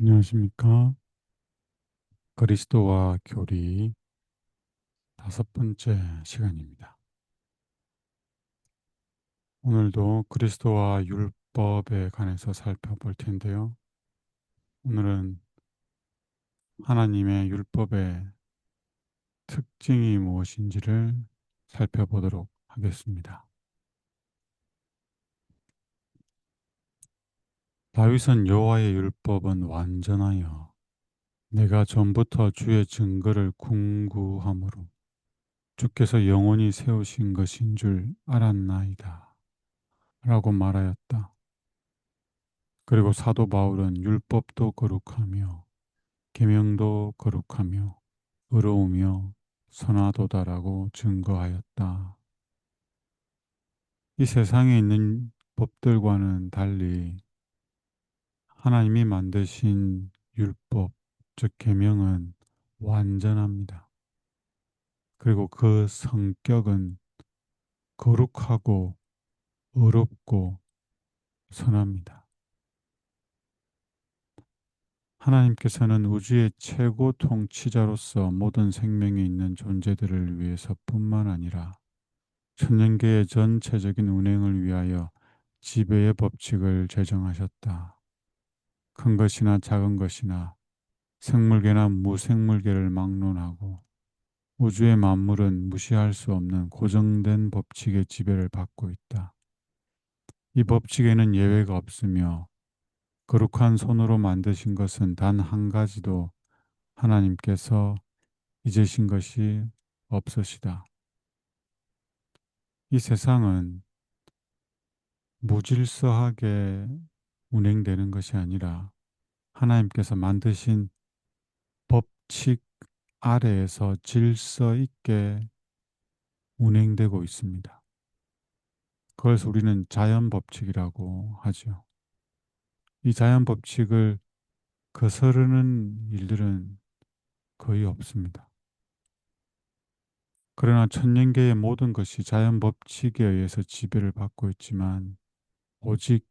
안녕하십니까. 그리스도와 교리 5번째 시간입니다. 오늘도 그리스도와 율법에 관해서 살펴볼 텐데요. 오늘은 하나님의 율법의 특징이 무엇인지를 살펴보도록 하겠습니다. 다윗은 여호와의 율법은 완전하여 내가 전부터 주의 증거를 궁구함으로 주께서 영원히 세우신 것인 줄 알았나이다 라고 말하였다. 그리고 사도 바울은 율법도 거룩하며 계명도 거룩하며 의로우며 선하도다라고 증거하였다. 이 세상에 있는 법들과는 달리 하나님이 만드신 율법, 즉 계명은 완전합니다. 그리고 그 성격은 거룩하고 의롭고 선합니다. 하나님께서는 우주의 최고 통치자로서 모든 생명이 있는 존재들을 위해서뿐만 아니라 천년계의 전체적인 운행을 위하여 지배의 법칙을 제정하셨다. 큰 것이나 작은 것이나 생물계나 무생물계를 막론하고 우주의 만물은 무시할 수 없는 고정된 법칙의 지배를 받고 있다. 이 법칙에는 예외가 없으며 거룩한 손으로 만드신 것은 단 한 가지도 하나님께서 잊으신 것이 없으시다. 이 세상은 무질서하게 운행되는 것이 아니라 하나님께서 만드신 법칙 아래에서 질서 있게 운행되고 있습니다. 그래서 우리는 자연 법칙이라고 하죠. 이 자연 법칙을 거스르는 일들은 거의 없습니다. 그러나 천년계의 모든 것이 자연 법칙에 의해서 지배를 받고 있지만 오직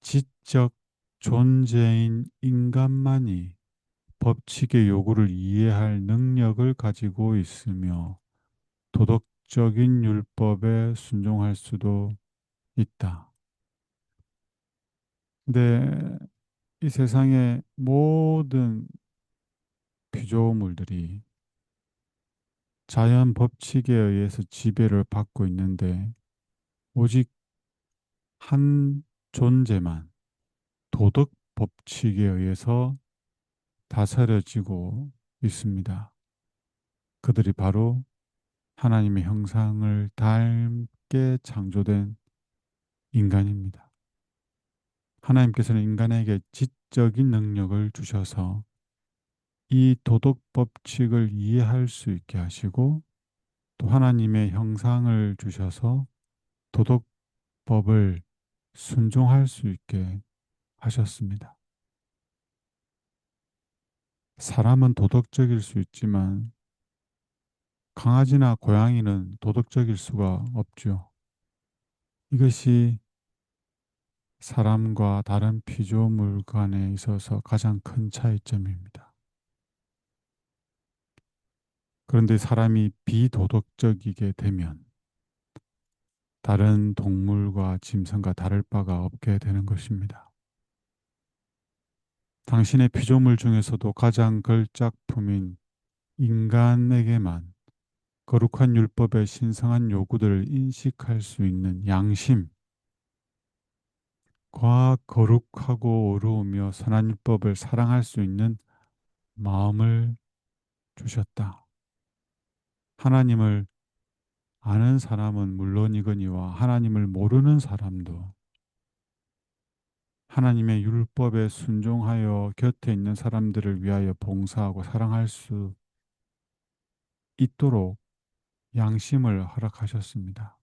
지적 존재인 인간만이 법칙의 요구를 이해할 능력을 가지고 있으며 도덕적인 율법에 순종할 수도 있다. 근데 이 세상의 모든 피조물들이 자연 법칙에 의해서 지배를 받고 있는데 오직 한 존재만 도덕 법칙에 의해서 다스려지고 있습니다. 그들이 바로 하나님의 형상을 닮게 창조된 인간입니다. 하나님께서는 인간에게 지적인 능력을 주셔서 이 도덕 법칙을 이해할 수 있게 하시고 또 하나님의 형상을 주셔서 도덕법을 순종할 수 있게 하셨습니다. 사람은 도덕적일 수 있지만 강아지나 고양이는 도덕적일 수가 없죠. 이것이 사람과 다른 피조물 간에 있어서 가장 큰 차이점입니다. 그런데 사람이 비도덕적이게 되면 다른 동물과 짐승과 다를 바가 없게 되는 것입니다. 당신의 피조물 중에서도 가장 걸작품인 인간에게만 거룩한 율법의 신성한 요구들을 인식할 수 있는 양심과 거룩하고 의로우며 선한 율법을 사랑할 수 있는 마음을 주셨다. 하나님을 아는 사람은 물론이거니와 하나님을 모르는 사람도 하나님의 율법에 순종하여 곁에 있는 사람들을 위하여 봉사하고 사랑할 수 있도록 양심을 허락하셨습니다.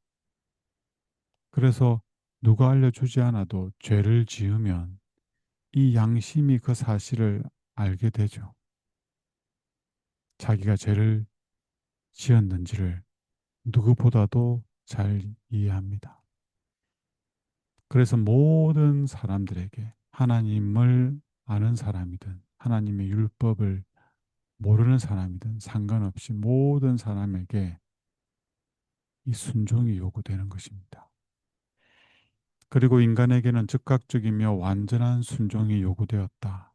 그래서 누가 알려주지 않아도 죄를 지으면 이 양심이 그 사실을 알게 되죠. 자기가 죄를 지었는지를 누구보다도 잘 이해합니다. 그래서 모든 사람들에게 하나님을 아는 사람이든 하나님의 율법을 모르는 사람이든 상관없이 모든 사람에게 이 순종이 요구되는 것입니다. 그리고 인간에게는 즉각적이며 완전한 순종이 요구되었다.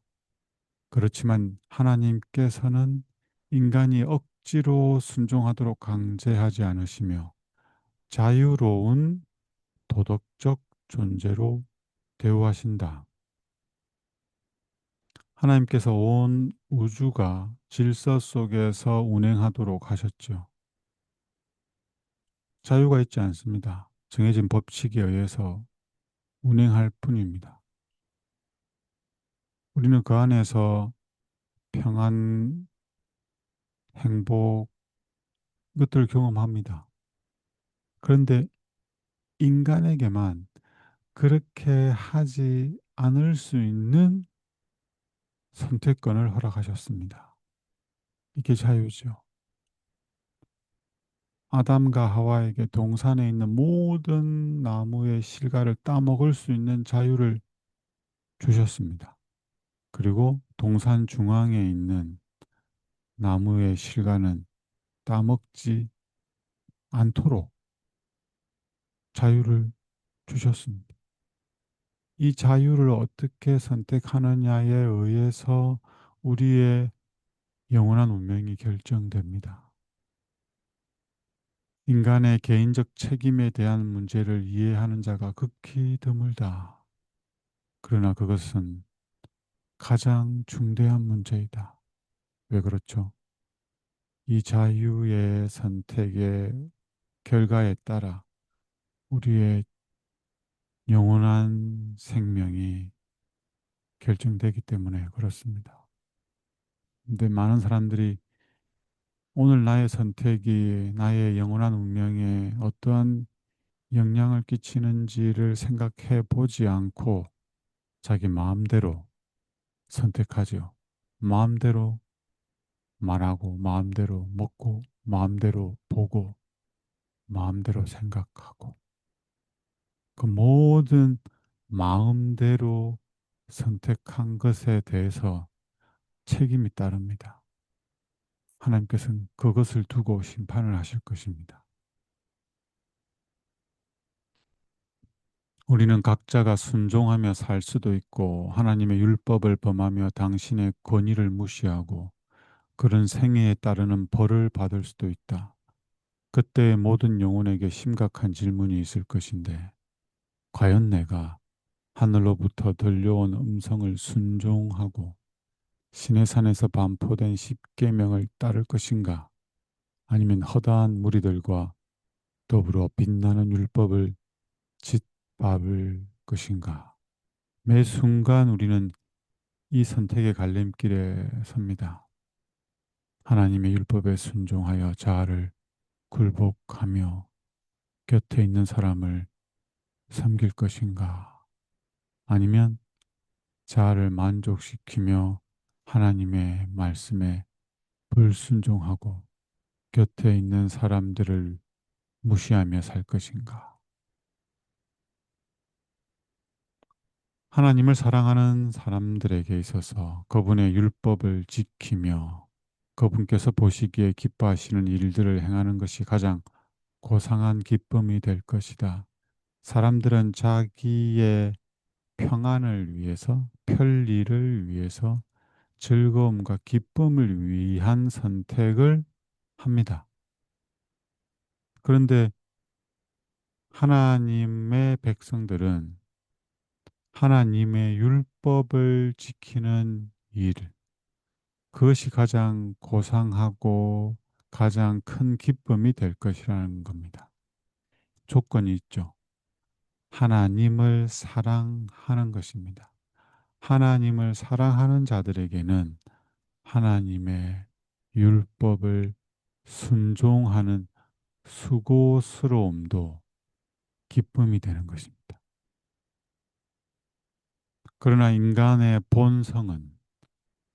그렇지만 하나님께서는 인간이 억지로 순종하도록 강제하지 않으시며 자유로운 도덕적 존재로 대우하신다. 하나님께서 온 우주가 질서 속에서 운행하도록 하셨죠. 자유가 있지 않습니다. 정해진 법칙에 의해서 운행할 뿐입니다. 우리는 그 안에서 평안, 행복, 이것들을 경험합니다. 그런데 인간에게만 그렇게 하지 않을 수 있는 선택권을 허락하셨습니다. 이게 자유죠. 아담과 하와에게 동산에 있는 모든 나무의 실과를 따먹을 수 있는 자유를 주셨습니다. 그리고 동산 중앙에 있는 나무의 실과는 따먹지 않도록 자유를 주셨습니다. 이 자유를 어떻게 선택하느냐에 의해서 우리의 영원한 운명이 결정됩니다. 인간의 개인적 책임에 대한 문제를 이해하는 자가 극히 드물다. 그러나 그것은 가장 중대한 문제이다. 왜 그렇죠? 이 자유의 선택의 결과에 따라 우리의 영원한 생명이 결정되기 때문에 그렇습니다. 근데 많은 사람들이 오늘 나의 선택이 나의 영원한 운명에 어떠한 영향을 끼치는지를 생각해 보지 않고 자기 마음대로 선택하죠. 마음대로 말하고, 마음대로 먹고, 마음대로 보고, 마음대로 생각하고, 그 모든 마음대로 선택한 것에 대해서 책임이 따릅니다. 하나님께서는 그것을 두고 심판을 하실 것입니다. 우리는 각자가 순종하며 살 수도 있고 하나님의 율법을 범하며 당신의 권위를 무시하고 그런 생애에 따르는 벌을 받을 수도 있다. 그때 모든 영혼에게 심각한 질문이 있을 것인데 과연 내가 하늘로부터 들려온 음성을 순종하고 시내산에서 반포된 십계명을 따를 것인가? 아니면 허다한 무리들과 더불어 빛나는 율법을 짓밟을 것인가? 매 순간 우리는 이 선택의 갈림길에 섭니다. 하나님의 율법에 순종하여 자아를 굴복하며 곁에 있는 사람을 섬길 것인가? 아니면 자아를 만족시키며 하나님의 말씀에 불순종하고 곁에 있는 사람들을 무시하며 살 것인가? 하나님을 사랑하는 사람들에게 있어서 그분의 율법을 지키며 그분께서 보시기에 기뻐하시는 일들을 행하는 것이 가장 고상한 기쁨이 될 것이다. 사람들은 자기의 평안을 위해서, 편리를 위해서, 즐거움과 기쁨을 위한 선택을 합니다. 그런데 하나님의 백성들은 하나님의 율법을 지키는 일, 그것이 가장 고상하고 가장 큰 기쁨이 될 것이라는 겁니다. 조건이 있죠. 하나님을 사랑하는 것입니다. 하나님을 사랑하는 자들에게는 하나님의 율법을 순종하는 수고스러움도 기쁨이 되는 것입니다. 그러나 인간의 본성은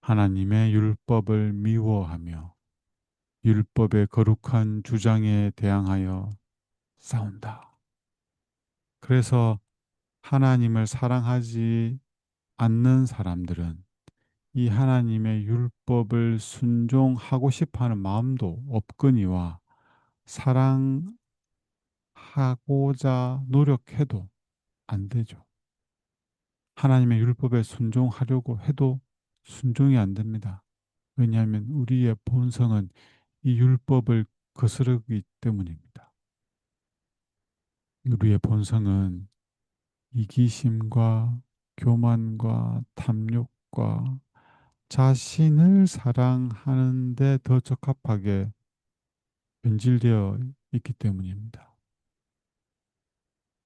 하나님의 율법을 미워하며 율법의 거룩한 주장에 대항하여 싸운다. 그래서 하나님을 사랑하지 않는 사람들은 이 하나님의 율법을 순종하고 싶어 하는 마음도 없거니와 사랑하고자 노력해도 안 되죠. 하나님의 율법에 순종하려고 해도 순종이 안 됩니다. 왜냐하면 우리의 본성은 이 율법을 거스르기 때문입니다. 우리의 본성은 이기심과 교만과 탐욕과 자신을 사랑하는 데 더 적합하게 변질되어 있기 때문입니다.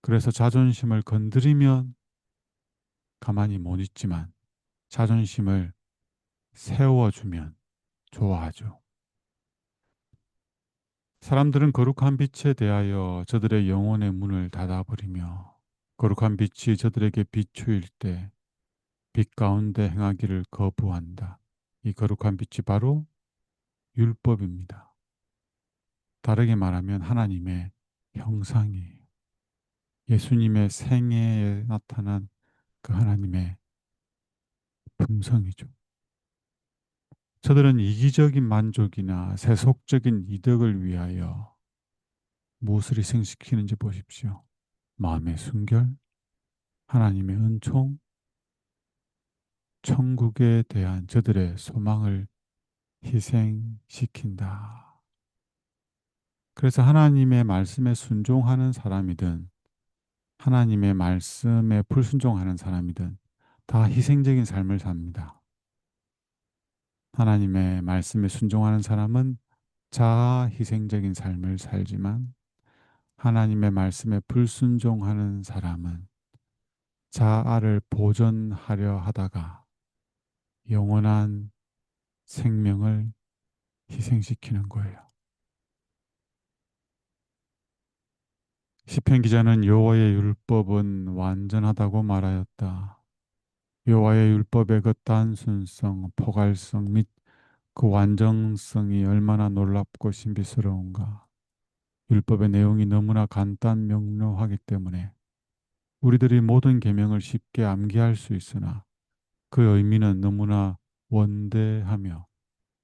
그래서 자존심을 건드리면 가만히 못 있지만 자존심을 세워주면 좋아하죠. 사람들은 거룩한 빛에 대하여 저들의 영혼의 문을 닫아버리며 거룩한 빛이 저들에게 비추일 때 빛 가운데 행하기를 거부한다. 이 거룩한 빛이 바로 율법입니다. 다르게 말하면 하나님의 형상이에요. 예수님의 생애에 나타난 그 하나님의 품성이죠. 저들은 이기적인 만족이나 세속적인 이득을 위하여 무엇을 희생시키는지 보십시오. 마음의 순결, 하나님의 은총, 천국에 대한 저들의 소망을 희생시킨다. 그래서 하나님의 말씀에 순종하는 사람이든 하나님의 말씀에 불순종하는 사람이든 다 희생적인 삶을 삽니다. 하나님의 말씀에 순종하는 사람은 자아 희생적인 삶을 살지만 하나님의 말씀에 불순종하는 사람은 자아를 보존하려 하다가 영원한 생명을 희생시키는 거예요. 시편 기자는 여호와의 율법은 완전하다고 말하였다. 여호와의 율법의 그 단순성, 포괄성 및 그 완전성이 얼마나 놀랍고 신비스러운가. 율법의 내용이 너무나 간단 명료하기 때문에 우리들이 모든 계명을 쉽게 암기할 수 있으나 그 의미는 너무나 원대하며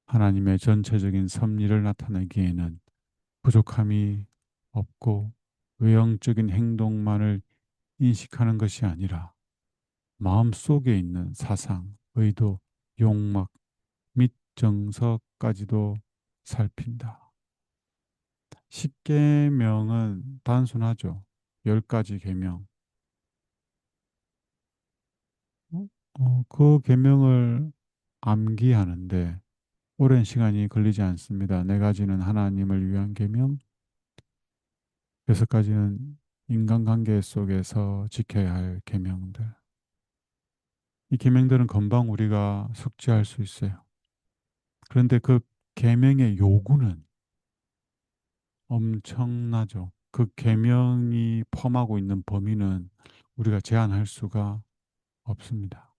하나님의 전체적인 섭리를 나타내기에는 부족함이 없고 외형적인 행동만을 인식하는 것이 아니라 마음속에 있는 사상, 의도, 욕망 및 정서까지도 살핀다. 십계명은 단순하죠. 10가지 계명. 그 계명을 암기하는데 오랜 시간이 걸리지 않습니다. 4가지는 하나님을 위한 계명, 6가지는 인간관계 속에서 지켜야 할 계명들. 이 계명들은 금방 우리가 숙지할 수 있어요. 그런데 그 계명의 요구는 엄청나죠. 그 계명이 포함하고 있는 범위는 우리가 제한할 수가 없습니다.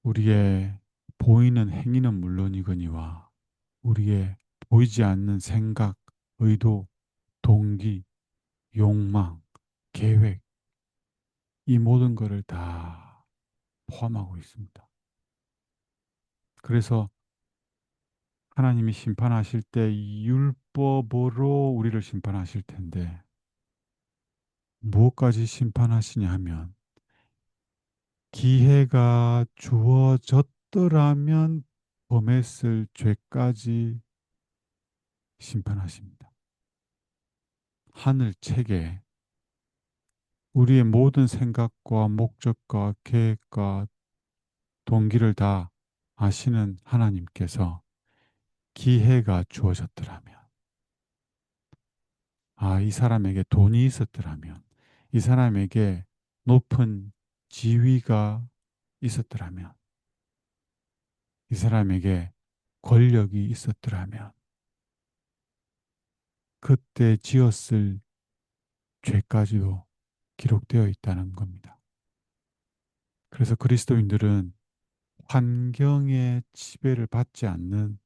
우리의 보이는 행위는 물론이거니와 우리의 보이지 않는 생각, 의도, 동기, 욕망, 계획, 이 모든 것을 다 포함하고 있습니다. 그래서 하나님이 심판하실 때 이 율법으로 우리를 심판하실 텐데 무엇까지 심판하시냐 하면 기회가 주어졌더라면 범했을 죄까지 심판하십니다. 하늘 책에 우리의 모든 생각과 목적과 계획과 동기를 다 아시는 하나님께서 기회가 주어졌더라면, 이 사람에게 돈이 있었더라면, 이 사람에게 높은 지위가 있었더라면, 이 사람에게 권력이 있었더라면, 그때 지었을 죄까지도 기록되어 있다는 겁니다. 그래서 그리스도인들은 환경의 지배를 받지 않는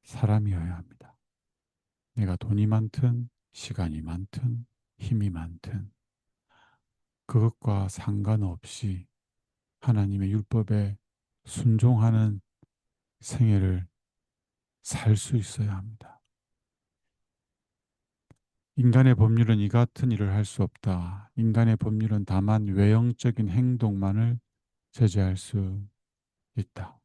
사람이어야 합니다. 내가 돈이 많든, 시간이 많든, 힘이 많든, 그것과 상관없이 하나님의 율법에 순종하는 생애를 살 수 있어야 합니다. 인간의 법률은 이 같은 일을 할 수 없다. 인간의 법률은 다만 외형적인 행동만을 제재할 수 있다.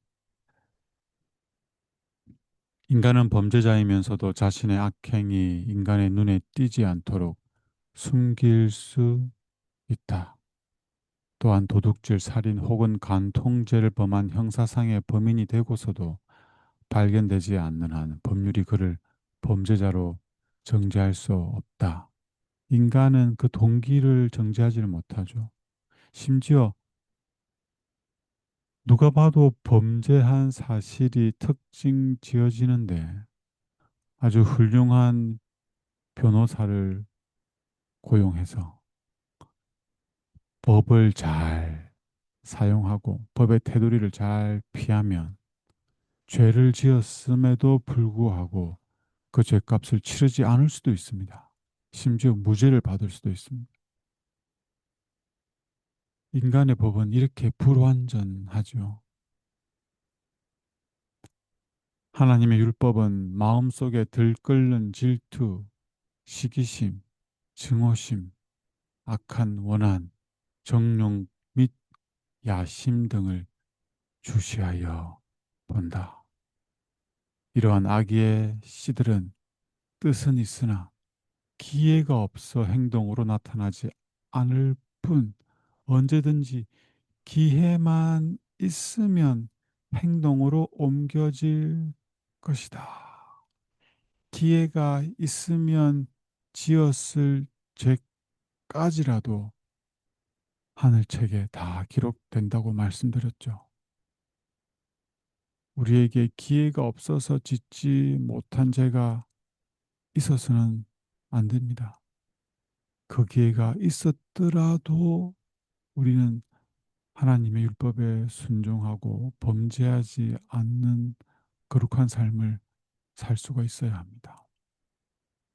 인간은 범죄자이면서도 자신의 악행이 인간의 눈에 띄지 않도록 숨길 수 있다. 또한 도둑질, 살인 혹은 간통죄를 범한 형사상의 범인이 되고서도 발견되지 않는 한 법률이 그를 범죄자로 정죄할 수 없다. 인간은 그 동기를 정죄하지는 못하죠. 심지어 누가 봐도 범죄한 사실이 특징 지어지는데 아주 훌륭한 변호사를 고용해서 법을 잘 사용하고 법의 테두리를 잘 피하면 죄를 지었음에도 불구하고 그 죄값을 치르지 않을 수도 있습니다. 심지어 무죄를 받을 수도 있습니다. 인간의 법은 이렇게 불완전하죠. 하나님의 율법은 마음속에 들끓는 질투, 시기심, 증오심, 악한 원한, 정욕 및 야심 등을 주시하여 본다. 이러한 악의 씨들은 뜻은 있으나 기회가 없어 행동으로 나타나지 않을 뿐 언제든지 기회만 있으면 행동으로 옮겨질 것이다. 기회가 있으면 지었을 죄까지라도 하늘책에 다 기록된다고 말씀드렸죠. 우리에게 기회가 없어서 짓지 못한 죄가 있어서는 안 됩니다. 그 기회가 있었더라도 우리는 하나님의 율법에 순종하고 범죄하지 않는 거룩한 삶을 살 수가 있어야 합니다.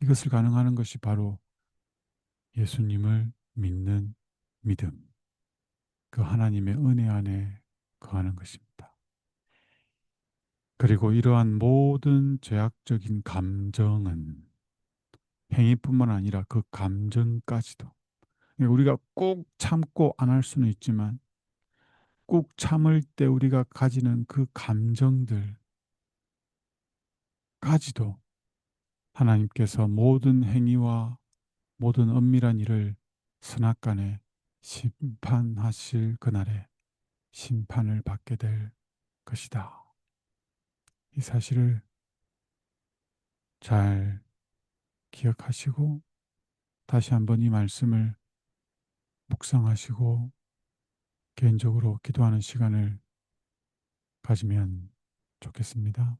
이것을 가능하는 것이 바로 예수님을 믿는 믿음, 그 하나님의 은혜 안에 거하는 것입니다. 그리고 이러한 모든 죄악적인 감정은 행위뿐만 아니라 그 감정까지도 우리가 꼭 참고 안 할 수는 있지만 꼭 참을 때 우리가 가지는 그 감정들까지도 하나님께서 모든 행위와 모든 엄밀한 일을 선악간에 심판하실 그날에 심판을 받게 될 것이다. 이 사실을 잘 기억하시고 다시 한번 이 말씀을 묵상하시고 개인적으로 기도하는 시간을 가지면 좋겠습니다.